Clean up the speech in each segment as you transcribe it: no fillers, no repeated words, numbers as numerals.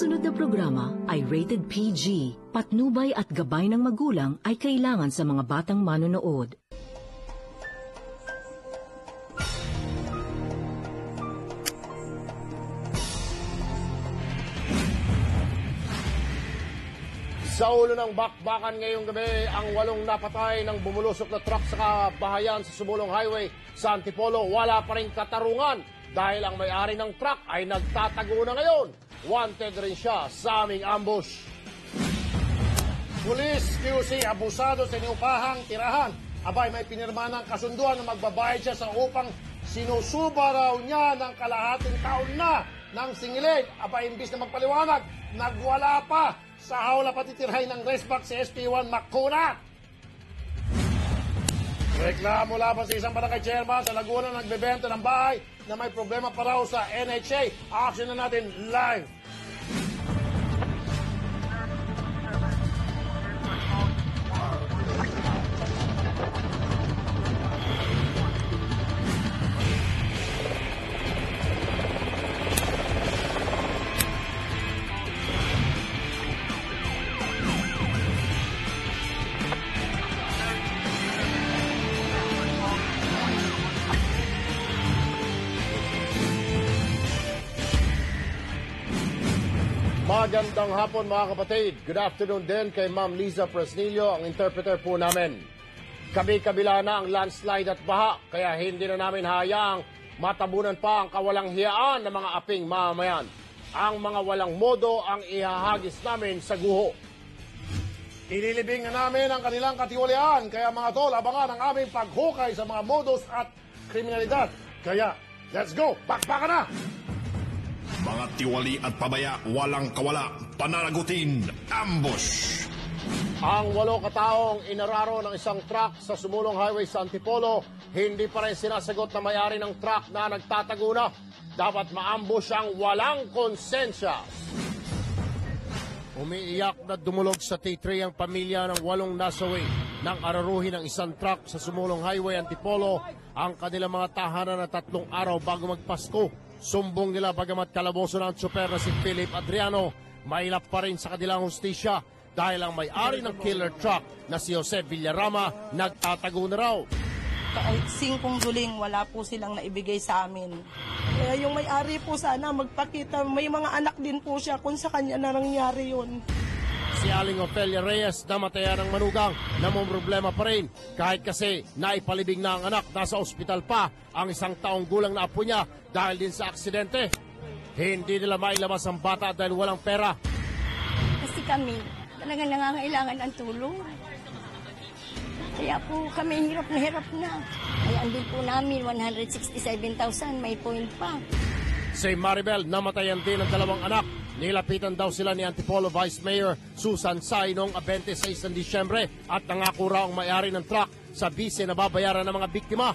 susunod na programa ay rated PG. Patnubay at gabay ng magulang ay kailangan sa mga batang manonood. Sa ulo ng bakbakan ngayong gabi, ang 8 napatay ng bumulusok na truck sa kabahayan sa Sumulong Highway sa Antipolo. Wala pa rin katarungan dahil ang may-ari ng truck ay nagtatago na ngayon. Wanted rin siya sa aming ambush. Pulis QC abusado sa iniupahang tirahan. Abay, may pinirma ng kasunduan na magbabayad siya sa upang sinusuba raw niya ng kalahating taon na ng singilid. Abay, imbis na magpaliwanag, nagwala pa. Sa hawla patitirahin ng raceback si SP1 Makuna. Reklamo laban sa isang barangay chairman sa Laguna nagbebenta ng bahay na may problema pa raw sa NHA. Action na natin live. Magandang hapon mga kapatid. Good afternoon din kay Ma'am Liza Presnillo, ang interpreter po namin. Kabi-kabila na ang landslide at baha, kaya hindi na namin hayaang matabunan pa ang kawalang hiyaan ng mga aping mamamayan. Ang mga walang modo ang ihahagis namin sa guho. Ililibing na namin ang kanilang katiwalian, kaya mga tol, abangan ang aming paghukay sa mga modos at kriminalidad. Kaya, let's go! Pakpakan na! Mga tiwali at pabaya, walang kawala, pananagutin, ambush. Ang 8 kataong inararo ng isang truck sa Sumulong Highway sa Antipolo, hindi pa rin sinasagot na may-ari ng truck na nagtatago na. Dapat maambush ang walang konsensya. Umiiyak na dumulog sa T3 ang pamilya ng 8 nasawi nang araruhin ng isang truck sa Sumulong Highway, Antipolo, ang kanilang mga tahanan na 3 araw bago magpasko. Sumbong nila bagamat kalaboso ng tsoper na si Philip Adriano, mailap pa rin sa kanilang hustisya dahil ang may-ari ng killer truck na si Jose Villarama nagtatago na raw. Kahit 5 duling, wala po silang naibigay sa amin. Kaya yung may-ari po sana magpakita, may mga anak din po siya kung sa kanya na nangyari yun. Si Aling Ofelia Reyes namatayan ng manugang na may problema pa rin kahit kasi naipalibing na ang anak, nasa ospital pa ang 1 taong gulang na apo niya dahil din sa aksidente. Hindi nila mailabas ang bata dahil walang pera. Kasi kami talagang nangangailangan ng tulong. Kaya po kami hirap na. Kaya andun po namin 167,000, may point pa. Si Maribel namatayan din ng 2 anak. Nilapitan daw sila ni Antipolo Vice Mayor Susan Say noong 26 ng Disyembre at nangako raw ang may-ari ng truck sa bise na babayaran ng mga biktima.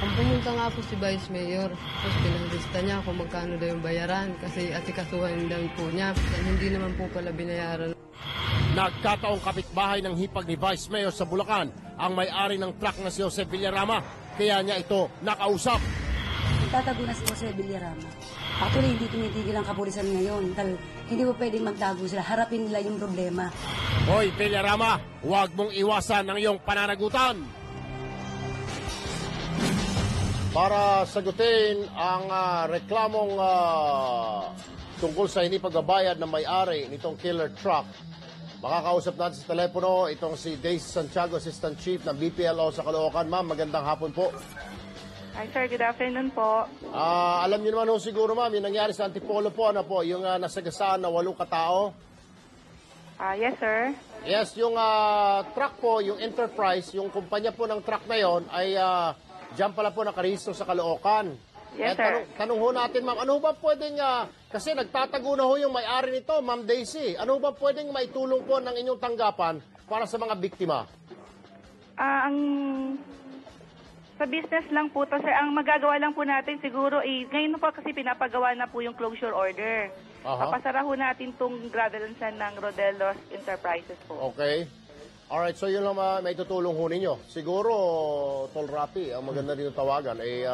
Ang pumunta nga po si Vice Mayor, tapos pinanglista niya kung magkano daw yung bayaran kasi asikasuhan daw po niya. Hindi naman po pala binayaran. Nagkataong kapitbahay ng hipag ni Vice Mayor sa Bulacan ang may-ari ng truck na si Jose Villarama, kaya niya ito nakausap. Tatago na si Jose Villarama. Actually, hindi tumitigil ang kapulisan ngayon. Dahil hindi mo pwedeng magtago sila. Harapin nila yung problema. Hoy, Villarama, huwag mong iwasan ang iyong pananagutan. Para sagutin ang reklamong tungkol sa hindi pagbabayad ng may-ari nitong killer truck, makakausap natin sa telepono itong si Daisy Santiago, Assistant Chief ng BPLO sa Caloocan. Ma'am, magandang hapon po. Hi sir, good afternoon po. Alam niyo naman ho siguro ma'am, yung nangyari sa Antipolo po, ano po, yung nasagasaan na 8 katao? Yes sir. Yes, yung truck po, yung Enterprise, yung kumpanya po ng truck na yon ay dyan pala po nakarehistro sa Caloocan. Yes sir. Tanong ho natin ma'am, ano ba pwedeng, kasi nagtatago na ho yung may-ari nito, Ma'am Daisy, ano ba pwedeng maitulong po ng inyong tanggapan para sa mga biktima? Sa business lang po to, sir. Ang magagawa lang po natin siguro, ngayon po kasi pinapagawa na po yung closure order. Papasara ho natin itong gravelansan ng Rodelos Enterprises po. Okay. Alright, so yun lang may tutulong ho ninyo. Siguro, Tol Rapi, ang maganda dito tawagan ay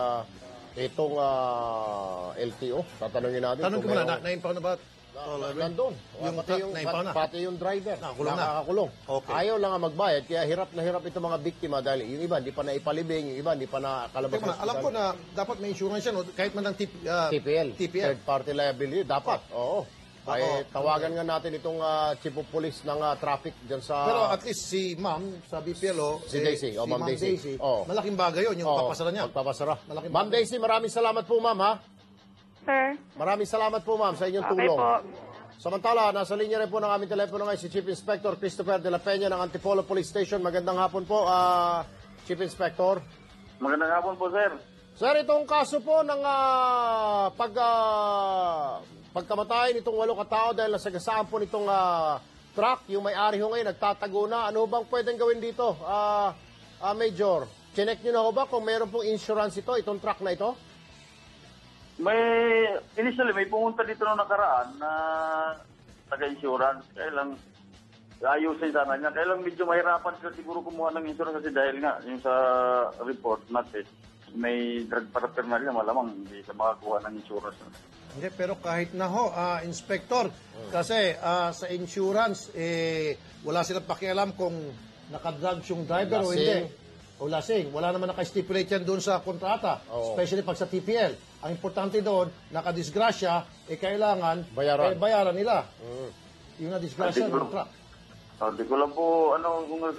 itong LTO. Tatanungin natin. Tanong ko muna, na-inform na ba Tol Erwin? Nandun. Yung truck na impound na? Pati yung driver. Nakakulong na? Nakakakulong. Okay. Ayaw lang nga magbayad, kaya hirap na hirap itong mga biktima dahil yung iba, hindi pa na ipalibing, yung iba, hindi pa na kalabas. Teka, alam ko na dapat may insurance yan, no? Kahit man ng TPL. TPL. Third party liability. Dapat. Oo. Ay, tawagan nga natin itong chief of police ng traffic dyan sa... Pero at least si ma'am sa BPLO, Si Daisy. Oh, Ma'am Daisy. Oh. malaking bagay yun, yung papasara niya. Magpapasara. Malaking Ma'am bagay. Daisy, maraming salamat po, ma'am, ha? Sir, Maraming salamat po, ma'am, sa inyong okay tulong. po. Samantala, nasa linya rin po ng aming telepono ngayon si Chief Inspector Christopher de la Peña ng Antipolo Police Station. Magandang hapon po, Chief Inspector. Magandang hapon po, sir. Sir, itong kaso po ng pagkamatay nitong 8 katao dahil nasagasaan po nitong truck, yung may-ari ho ngayon nagtatago na. Ano bang pwedeng gawin dito, Major? Chinek nyo na ho ba kung mayroon pong insurance itong truck na ito? Initially, may pumunta dito nung nakaraan na taga-insurance. Kaya lang, ayusin sana niya. Kaya lang medyo mahirapan sila siguro kumuha ng insurance kasi dahil nga, yung sa report natin, may drug paraphernalia, malamang hindi ka makakuha ng insurance. Hindi, pero kahit na ho, Inspector, kasi sa insurance, wala silang pakialam kung nakadrugs yung driver o hindi. O lasing. Wala naman naka-stipulate yan doon sa kontrata. Especially pag sa TPL. Ang importante doon, nakadisgrasya, kailangan bayaran nila. Yung nadisgrasya ng truck. Hindi ko lang po,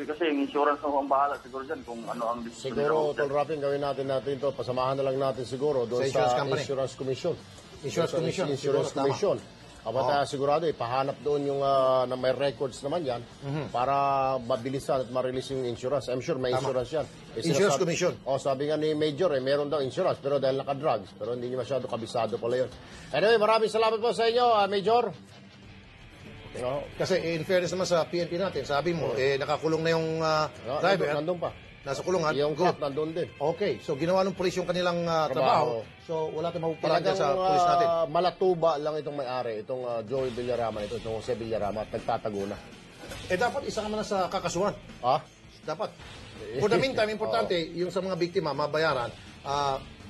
kasi yung insurance na ang bahala siguro dyan kung ano ang... Siguro, Tol Rapin, gawin natin ito. Pasamahan na lang natin siguro doon sa Insurance Commission. Insurance Commission. Sigurado, pahanap doon yung na may records naman yan para mabilisan at ma-release yung insurance. I'm sure may insurance yan. Insurance Commission. Sabi nga ni Major, meron daw insurance pero dahil naka-drugs. Pero hindi niya masyado kabisado pala yun. Anyway, maraming salamat po sa inyo, Major. Kasi in fairness naman sa PNP natin, sabi mo, nakakulong na yung driver. Nandun pa. Nasa kulungan. Yung truck nandun din. Okay, so ginawa ng polis yung kanilang trabaho. So wala tayong mapupalag sa polis natin. Malatuba lang itong may-ari, itong Joey Villarama, itong Jose Villarama, at nagtatago na. Dapat isa ka na sa kakasuhan. Dapat. For the meantime, importante, yung sa mga biktima, mabayaran,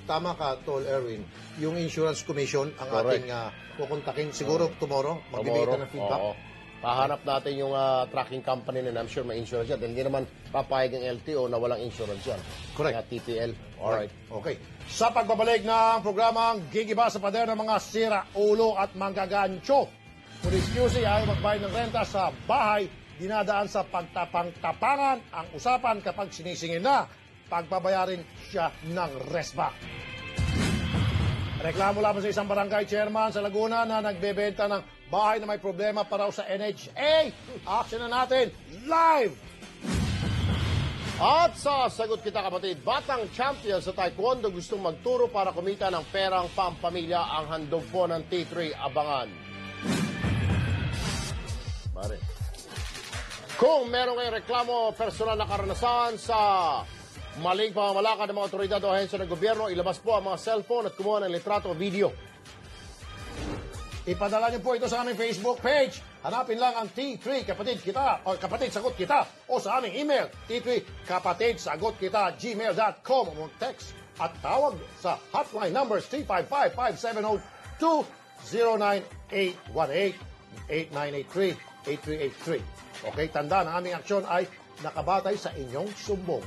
tama ka, Tol Erwin, yung Insurance Commission ang ating kukontakin. Siguro tomorrow, magbibigay ka ng feedback. Pahanap natin yung tracking company na I'm sure may insurance yan. Hindi naman papayag ng LTO na walang insurance yan. Correct. TPL. Alright. Okay. Sa pagbabalik ng programang Gigiba sa pader ng mga sira, ulo at manggagancho. Police QC ay magbayad ng renta sa bahay, dinadaan sa pagtapang-tapangan ang usapan kapag sinisingil na pagbabayarin siya ng resba. Reklamo lamang sa isang barangay chairman sa Laguna na nagbebenta ng bahay na may problema para sa NHA. Action na natin live! At sa sagot kita kapatid, batang champion sa taekwondo gustong magturo para kumita ng perang pampamilya ang handog po ng T3 Abangan. Pare. Kung meron kayong reklamo personal na karanasan sa maling pamamalakad ng mga otoridad o ahensya ng gobyerno, ilabas po ang mga cellphone at kumuha ng litrato o video. Ipadala niyo po ito sa aming Facebook page. Hanapin lang ang T3 Kapatid Kita o Kapatid Sagot Kita o sa aming email T3 Kapatid Sagot Kita gmail.com o text at tawag sa hotline numbers 355-570-209-818-8983-8383. Okay, tandaan ang aming aksyon ay nakabatay sa inyong sumbong.